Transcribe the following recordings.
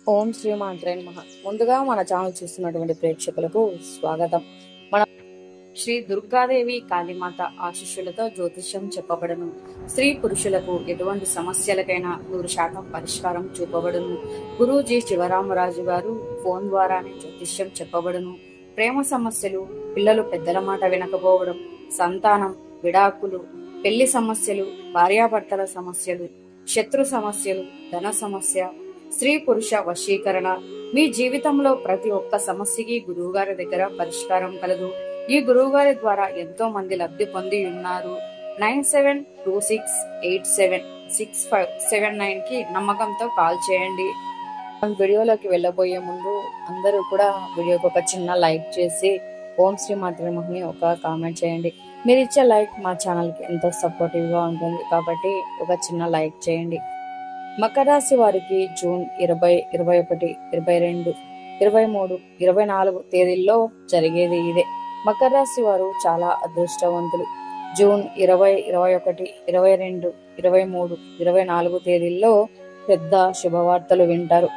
ఓం శ్రీ మాత్రే నమః. ముందుగా మన ఛానల్ చూస్తున్నటువంటి ప్రేక్షకులకు స్వాగతం. మన శ్రీ దుర్గాదేవి కాళీమాత ఆశీస్సులతో జ్యోతిష్యం చెప్పబడును. స్త్రీ పురుషులకు ఎటువంటి సమస్యలకైనా 100% పరిష్కారం చూపబడును. గురూజీ శివరామరాజు గారు ఫోన్ ద్వారానే జ్యోతిష్యం చెప్పబడును. ప్రేమ సమస్యలు, పిల్లలు పెద్దల మాట వినకపోవడం, సంతానం, విడాకులు, పెళ్లి సమస్యలు, భార్యాభర్తల సమస్యలు, శత్రు సమస్యలు, ధన సమస్య, స్త్రీ పురుష వశీకరణ, మీ జీవితంలో ప్రతి ఒక్క సమస్యకి గురువుగారి దగ్గర పరిష్కారం కలదు. ఈ గురువుగారి ద్వారా ఎంతో మంది లబ్ధి పొంది ఉన్నారు. 9726876579 కి నమ్మకంతో కాల్ చేయండి. వీడియోలోకి వెళ్ళబోయే ముందు అందరూ కూడా వీడియోకి ఒక చిన్న లైక్ చేసి ఓం శ్రీ మాత్రే నమఃని ఒక కామెంట్ చేయండి. మీరు ఇచ్చే లైక్ మా ఛానల్ కి ఎంతో సపోర్టివ్ గా ఉంటుంది కాబట్టి ఒక చిన్న లైక్ చేయండి. మకర రాశి వారికి జూన్ 20, 21, 22, 23, 24 తేదీల్లో జరిగేది ఇదే. మకర రాశి వారు చాలా అదృష్టవంతులు. జూన్ 20, 21, 22, 23, 24 తేదీల్లో పెద్ద శుభవార్తలు వింటారు.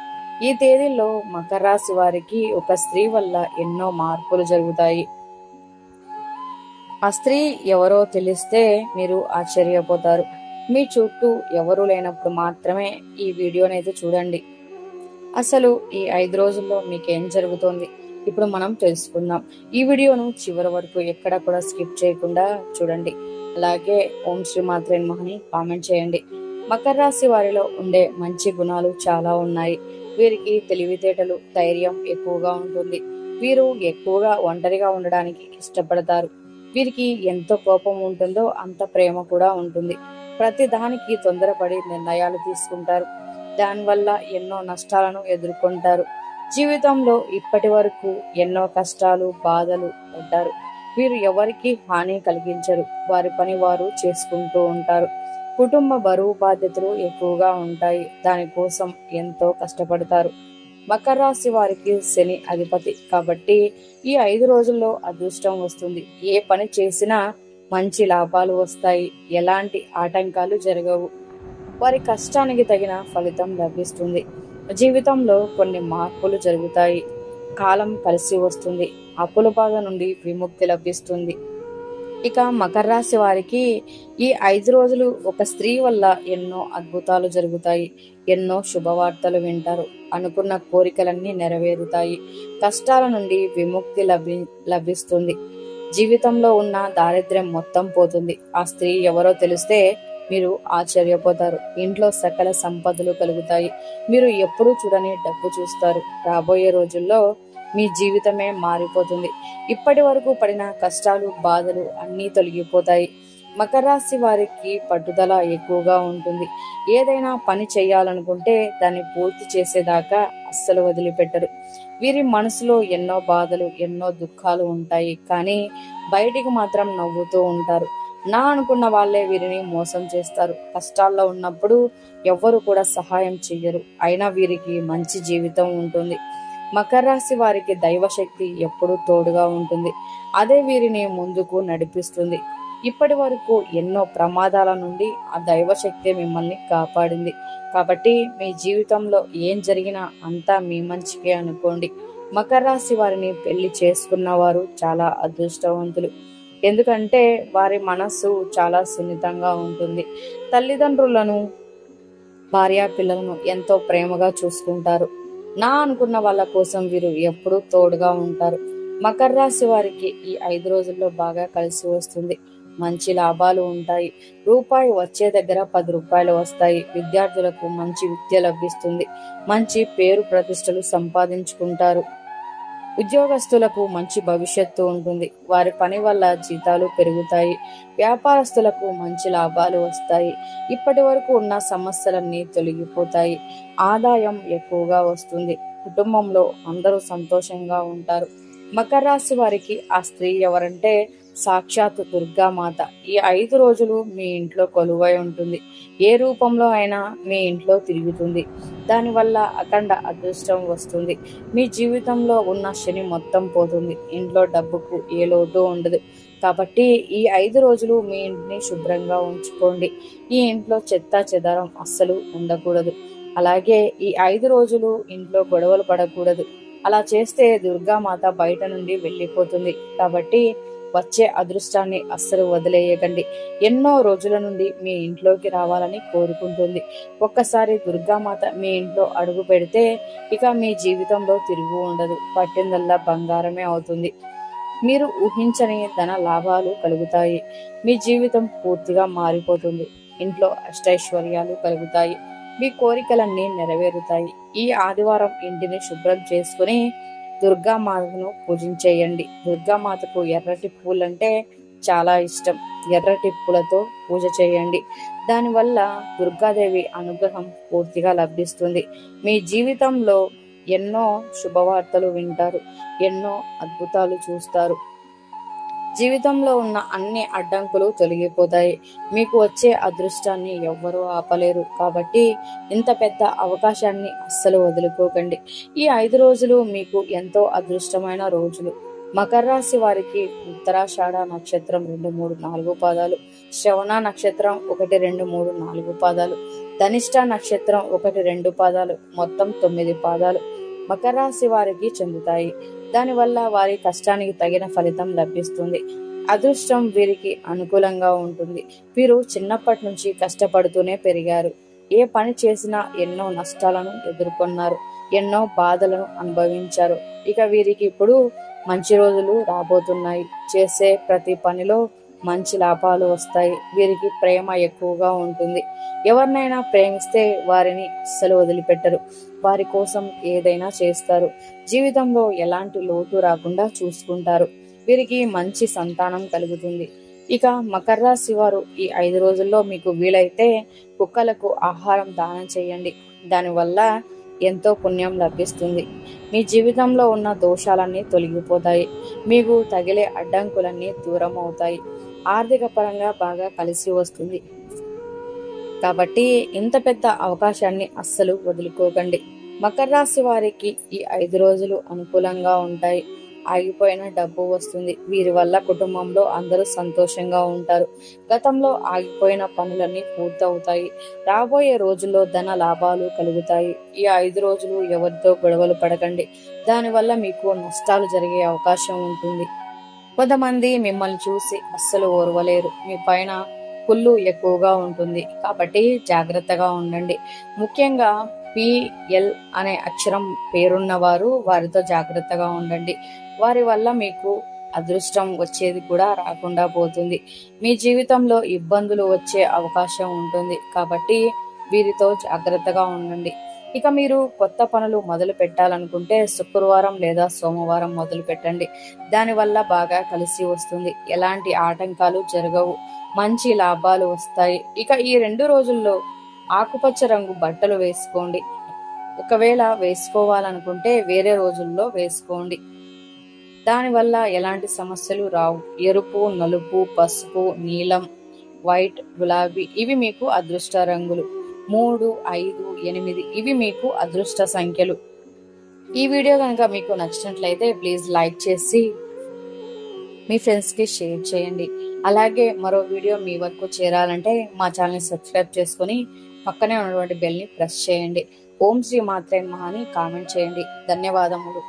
ఈ తేదీల్లో మకర రాశి వారికి ఒక స్త్రీ వల్ల ఎన్నో మార్పులు జరుగుతాయి. ఆ స్త్రీ ఎవరో తెలిస్తే మీరు ఆశ్చర్యపోతారు. మీ చుట్టూ ఎవరూ లేనప్పుడు మాత్రమే ఈ వీడియోనైతే చూడండి. అసలు ఈ 5 రోజుల్లో మీకేం జరుగుతోంది ఇప్పుడు మనం తెలుసుకుందాం. ఈ వీడియోను చివరి వరకు ఎక్కడ కూడా స్కిప్ చేయకుండా చూడండి. అలాగే ఓం శ్రీ మాత్రే నమఃని కామెంట్ చేయండి. మకర రాశి వారిలో ఉండే మంచి గుణాలు చాలా ఉన్నాయి. వీరికి తెలివితేటలు, ధైర్యం ఎక్కువగా ఉంటుంది. వీరు ఎక్కువగా ఒంటరిగా ఉండడానికి ఇష్టపడతారు. వీరికి ఎంత కోపం ఉంటుందో అంత ప్రేమ కూడా ఉంటుంది. ప్రతి దానికి తొందరపడి నిర్ణయాలు తీసుకుంటారు. దానివల్ల ఎన్నో నష్టాలను ఎదుర్కొంటారు. జీవితంలో ఇప్పటి వరకు ఎన్నో కష్టాలు, బాధలు పడ్డారు. వీరు ఎవరికి హాని కలిగించరు. వారి పని వారు చేసుకుంటూ ఉంటారు. కుటుంబ బరువు బాధ్యతలు ఎక్కువగా ఉంటాయి. దానికోసం ఎంతో కష్టపడతారు. మకర రాశి వారికి శని అధిపతి కాబట్టి ఈ 5 రోజుల్లో అదృష్టం వస్తుంది. ఏ పని చేసినా మంచి లాభాలు వస్తాయి. ఎలాంటి ఆటంకాలు జరగవు. వారి కష్టానికి తగిన ఫలితం లభిస్తుంది. జీవితంలో కొన్ని మార్పులు జరుగుతాయి. కాలం కలిసి వస్తుంది. అప్పుల బాధ నుండి విముక్తి లభిస్తుంది. ఇక మకర రాశి వారికి ఈ 5 రోజులు ఒక స్త్రీ వల్ల ఎన్నో అద్భుతాలు జరుగుతాయి. ఎన్నో శుభవార్తలు వింటారు. అనుకున్న కోరికలన్నీ నెరవేరుతాయి. కష్టాల నుండి విముక్తి లభిస్తుంది. జీవితంలో ఉన్న దారిద్ర్యం మొత్తం పోతుంది. ఆ స్త్రీ ఎవరో తెలిస్తే మీరు ఆశ్చర్యపోతారు. ఇంట్లో సకల సంపదలు కలుగుతాయి. మీరు ఎప్పుడూ చూడని డబ్బు చూస్తారు. రాబోయే రోజుల్లో మీ జీవితమే మారిపోతుంది. ఇప్పటి వరకు పడిన కష్టాలు, బాధలు అన్నీ తొలగిపోతాయి. మకర రాశి వారికి పట్టుదల ఎక్కువగా ఉంటుంది. ఏదైనా పని చేయాలనుకుంటే దాన్ని పూర్తి చేసేదాకా అస్సలు వదిలిపెట్టరు. వీరి మనసులో ఎన్నో బాధలు, ఎన్నో దుఃఖాలు ఉంటాయి. కానీ బయటికి మాత్రం నవ్వుతూ ఉంటారు. నా అనుకున్న వాళ్ళే వీరిని మోసం చేస్తారు. కష్టాల్లో ఉన్నప్పుడు ఎవ్వరు కూడా సహాయం చెయ్యరు. అయినా వీరికి మంచి జీవితం ఉంటుంది. మకర రాశి వారికి దైవశక్తి ఎప్పుడూ తోడుగా ఉంటుంది. అదే వీరిని ముందుకు నడిపిస్తుంది. ఇప్పటి వరకు ఎన్నో ప్రమాదాల నుండి ఆ దైవశక్తి మిమ్మల్ని కాపాడింది. కాబట్టి మీ జీవితంలో ఏం జరిగినా అంతా మీ మంచికే అనుకోండి. మకర రాశి వారిని పెళ్లి చేసుకున్న వారు చాలా అదృష్టవంతులు. ఎందుకంటే వారి మనస్సు చాలా సున్నితంగా ఉంటుంది. తల్లిదండ్రులను, భార్య పిల్లలను ఎంతో ప్రేమగా చూసుకుంటారు. నా అనుకున్న వాళ్ళ కోసం వీరు ఎప్పుడూ తోడుగా ఉంటారు. మకర రాశి వారికి ఈ 5 రోజుల్లో బాగా కలిసి వస్తుంది. మంచి లాభాలు ఉంటాయి. రూపాయి వచ్చే దగ్గర 10 రూపాయలు వస్తాయి. విద్యార్థులకు మంచి విద్య లభిస్తుంది. మంచి పేరు ప్రతిష్టలు సంపాదించుకుంటారు. ఉద్యోగస్తులకు మంచి భవిష్యత్తు ఉంటుంది. వారి పని వల్ల జీతాలు పెరుగుతాయి. వ్యాపారస్తులకు మంచి లాభాలు వస్తాయి. ఇప్పటి వరకు ఉన్న సమస్యలన్నీ తొలగిపోతాయి. ఆదాయం ఎక్కువగా వస్తుంది. కుటుంబంలో అందరూ సంతోషంగా ఉంటారు. మకర రాశి వారికి ఆ స్త్రీ ఎవరంటే సాక్షాత్ దుర్గామాత ఈ 5 రోజులు మీ ఇంట్లో కొలువై ఉంటుంది. ఏ రూపంలో అయినా మీ ఇంట్లో తిరుగుతుంది. దానివల్ల అఖండ అదృష్టం వస్తుంది. మీ జీవితంలో ఉన్న శని మొత్తం పోతుంది. ఇంట్లో డబ్బుకు ఏ లోటు ఉండదు. కాబట్టి ఈ 5 రోజులు మీ ఇంటిని శుభ్రంగా ఉంచుకోండి. ఈ ఇంట్లో చెత్త చెదారం అస్సలు ఉండకూడదు. అలాగే ఈ 5 రోజులు ఇంట్లో గొడవలు పడకూడదు. అలా చేస్తే దుర్గామాత బయట నుండి వెళ్ళిపోతుంది. కాబట్టి వచ్చే అదృష్టాన్ని అస్సలు వదిలేయకండి. ఎన్నో రోజుల నుండి మీ ఇంట్లోకి రావాలని కోరుకుంటుంది. ఒక్కసారి దుర్గామాత మీ ఇంట్లో అడుగు పెడితే ఇక మీ జీవితంలో తిరుగు ఉండదు. పట్టిందల్లా బంగారమే అవుతుంది. మీరు ఊహించని ధన లాభాలు కలుగుతాయి. మీ జీవితం పూర్తిగా మారిపోతుంది. ఇంట్లో అష్టైశ్వర్యాలు కలుగుతాయి. మీ కోరికలన్నీ నెరవేరుతాయి. ఈ ఆదివారం ఇంటిని శుభ్రం చేసుకుని దుర్గామాతను పూజించేయండి. దుర్గామాతకు ఎర్రటి పూలంటే చాలా ఇష్టం. ఎర్రటి పూలతో పూజ చేయండి. దానివల్ల దుర్గాదేవి అనుగ్రహం పూర్తిగా లభిస్తుంది. మీ జీవితంలో ఎన్నో శుభవార్తలు వింటారు. ఎన్నో అద్భుతాలు చూస్తారు. జీవితంలో ఉన్న అన్ని అడ్డంకులు తొలగిపోతాయి. మీకు వచ్చే అదృష్టాన్ని ఎవ్వరూ ఆపలేరు. కాబట్టి ఇంత పెద్ద అవకాశాన్ని అస్సలు వదులుకోకండి. ఈ 5 రోజులు మీకు ఎంతో అదృష్టమైన రోజులు. మకర రాశి వారికి ఉత్తరాషాఢ నక్షత్రం 2, 3, 4 పాదాలు, శ్రవణ నక్షత్రం 1, 2, 3, 4 పాదాలు, ధనిష్ట నక్షత్రం 1, 2 పాదాలు, మొత్తం 9 పాదాలు మకర రాశి వారికి చెందుతాయి. దానివల్ల వారి కష్టానికి తగిన ఫలితం లభిస్తుంది. అదృష్టం వీరికి అనుకూలంగా ఉంటుంది. వీరు చిన్నప్పటి నుంచి కష్టపడుతూనే పెరిగారు. ఏ పని చేసినా ఎన్నో నష్టాలను ఎదుర్కొన్నారు. ఎన్నో బాధలను అనుభవించారు. ఇక వీరికి ఇప్పుడు మంచి రోజులు రాబోతున్నాయి. చేసే ప్రతి పనిలో మంచి లాభాలు వస్తాయి. వీరికి ప్రేమ ఎక్కువగా ఉంటుంది. ఎవరినైనా ప్రేమిస్తే వారిని అస్సలు వదిలిపెట్టరు. వారి కోసం ఏదైనా చేస్తారు. జీవితంలో ఎలాంటి లోటు రాకుండా చూసుకుంటారు. వీరికి మంచి సంతానం కలుగుతుంది. ఇక మకర రాశి వారు ఈ 5 రోజుల్లో మీకు వీలైతే కుక్కలకు ఆహారం దానం చేయండి. దానివల్ల ఎంతో పుణ్యం లభిస్తుంది. మీ జీవితంలో ఉన్న దోషాలన్నీ తొలగిపోతాయి. మీకు తగిలే అడ్డంకులన్నీ దూరం అవుతాయి. ఆర్థిక పరంగా బాగా కలిసి వస్తుంది. కాబట్టి ఇంత పెద్ద అవకాశాన్ని అస్సలు వదులుకోకండి. మకర రాశి వారికి ఈ 5 రోజులు అనుకూలంగా ఉంటాయి. ఆగిపోయిన డబ్బు వస్తుంది. వీరి వల్ల కుటుంబంలో అందరూ సంతోషంగా ఉంటారు. గతంలో ఆగిపోయిన పనులన్నీ పూర్తవుతాయి. రాబోయే రోజుల్లో ధన లాభాలు కలుగుతాయి. ఈ 5 రోజులు ఎవరితో గొడవలు పడకండి. దానివల్ల మీకు నష్టాలు జరిగే అవకాశం ఉంటుంది. కొంతమంది మిమ్మల్ని చూసి అస్సలు ఓర్వలేరు. మీ పైన కుళ్ళు ఎక్కువగా ఉంటుంది. కాబట్టి జాగ్రత్తగా ఉండండి. ముఖ్యంగా PL అనే అక్షరం పేరున్న వారితో జాగ్రత్తగా ఉండండి. వారి వల్ల మీకు అదృష్టం వచ్చేది కూడా రాకుండా పోతుంది. మీ జీవితంలో ఇబ్బందులు వచ్చే అవకాశం ఉంటుంది. కాబట్టి వీరితో జాగ్రత్తగా ఉండండి. ఇక మీరు కొత్త పనులు మొదలు పెట్టాలనుకుంటే శుక్రవారం లేదా సోమవారం మొదలు పెట్టండి. దానివల్ల బాగా కలిసి వస్తుంది. ఎలాంటి ఆటంకాలు జరగవు. మంచి లాభాలు వస్తాయి. ఇక ఈ 2 రోజుల్లో ఆకుపచ్చ రంగు బట్టలు వేసుకోండి. ఒకవేళ వేసుకోవాలనుకుంటే వేరే రోజుల్లో వేసుకోండి. దానివల్ల ఎలాంటి సమస్యలు రావు. ఎరుపు, నలుపు, పసుపు, నీలం, వైట్, గులాబీ ఇవి మీకు అదృష్ట రంగులు. 3, 5, 8 ఇవి మీకు అదృష్ట సంఖ్యలు. ఈ వీడియో కనుక మీకు నచ్చినట్లయితే ప్లీజ్ లైక్ చేసి మీ ఫ్రెండ్స్కి షేర్ చేయండి. అలాగే మరో వీడియో మీ వరకు చేరాలంటే మా ఛానల్ని సబ్స్క్రైబ్ చేసుకొని పక్కనే ఉన్నటువంటి బెల్ని ప్రెస్ చేయండి. ఓం శ్రీ మాత్రే నమః అని కామెంట్ చేయండి. ధన్యవాదములు.